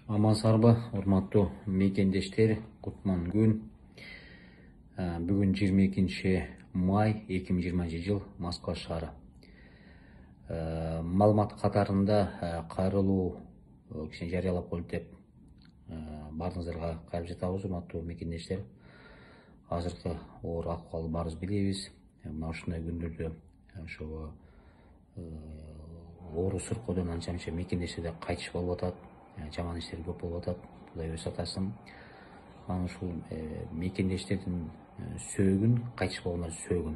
Аман сарба, урматтуу мекендештер, кутман күн. Бүгүн 22 май 2020 жыл Москва шаары. Маалымат катарында кайрылуу кичине жарыялап коелу деп баарыңыздарга кайрылып жатабыз, урматтуу мекендештер. Азыркы оор акыбалды баарыбыз билебиз. Мына ушундай күндөрдө ошо оору сыркоодон анча-мынча мекендештерде кайтыш болуп атат. Жаман иштер көп болуп атат. Кудай өз атасын. Анан ушул мекендештердин сөөгүн, кайтыш болгондор сөөгүн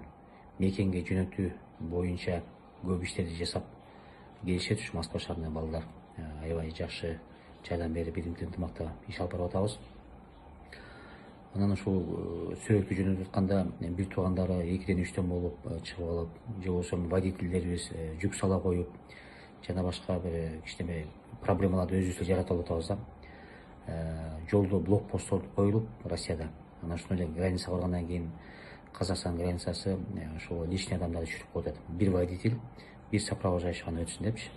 мекенге жөнөтүү боюнча көп иштерди жасап келишет. Ушу Москва шаарындагы балдар аябай жакшы жардам берип, биринтип ынтымакта иш алып барып атабыз. Анан ушул сөөгү жөнөтүп атканда бир туугандары 2-3 болуп чыгып алып, же болбосо водительдерибиз жүк сала коюп, жана башка бир кичине проблемаларды өзүбүз жаратып атабыз да. Жолдо блокпосттор коюлуп Россияда. Анан ошондой эле граница баргандан кийин Казакстан границасы ошол лишний адамдарды түшүрүп коюп атат. Бир водитель, бир сопровождающий гана өтсүн депчи.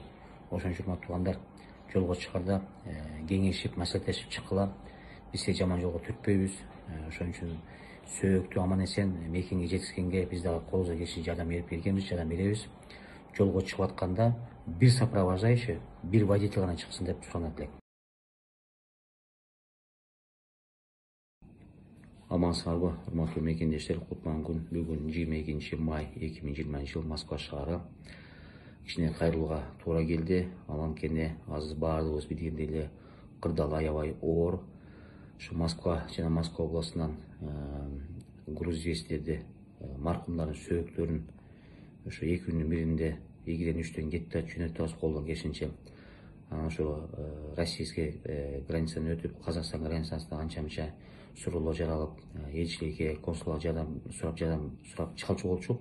Ошон үчүн туугандар жолго чыгарда кеңешип, маселелешип чыккыла. Биз жаман жолго түртпөйбүз. Ошон үчүн сөөктү аман эсен мекенге жеткизгенге биз дагы колубуздан келишинче жардам берип келгенбиз, жардам беребиз. Жолго чыгып атканда бир сопровождающий, бир водитель гана чыксын деп суранат элек. Аман сарбы, урматтуу мекендештер, кутман күн. Бүгүн 22 май 2020 жыл Москва шаары. Кичине кайрылууга туура келди. Аланткене азыр баардыгыбыз билгендей эле кырдаал аябай оор. Ушу Москва жана Москва областынан груз-известиялерди маркумдардын сөөктөрүн ошо 2 күндүн биринде 2-3 кетти жөнөтөбүз колдон келишинче. Анан ошо российский границадан өтүп, Казакстан границасында анча-мынча суроолор жаралып, элчиликке, консулга жардам сурап чыкканчы болчу.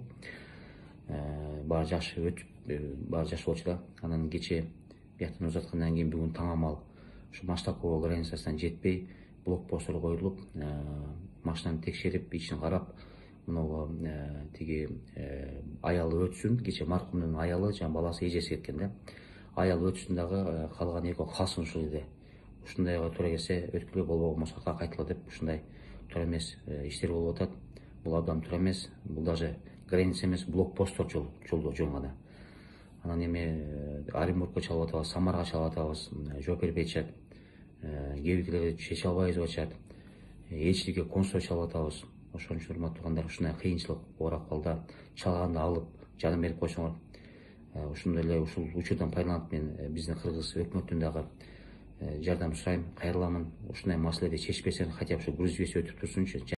Баары жакшы өтүп, баары жакшы болчу да. Анан кече бияктан узаткандан кийин бүгүн таңамал ушу Маштакова границасынан жетпей блокпосттор коюлуп, машинаны текшерип, ичин карап, мынау тиги аялы өтсүн, кече маркумдун аялы жана баласы эжеси кеткен да. Аялы өтсүн дагы, калган экөө калсын ушул жерде. Ушундайга туура келсе өткүлө, болбосо кайтыла деп ушундай туура эмес иштер болуп атат. Бул абдан туура эмес. Бул даже граница эмес, блокпосттор жолдо жоңгада. Анан эми Оренбургко чалып атабыз, Самарга чалып атабыз, жооп бербей атышат. Кээ чече албайбыз деп атышат. Элчиликке, консулга чалып атабыз. Ошон үчүн урматтуу туугандар, ушундай кыйынчылык оор акыбалда чалганды алып жардам берип койсоңор. Ошондой эле ушул учурдан пайдаланып мен биздин кыргыз өкмөтүнөн дагы жардам сурайм, кайрыламын. Ушундай маселеди чечпесен, хотя бы ушу груз-известия өтүп турсунчу.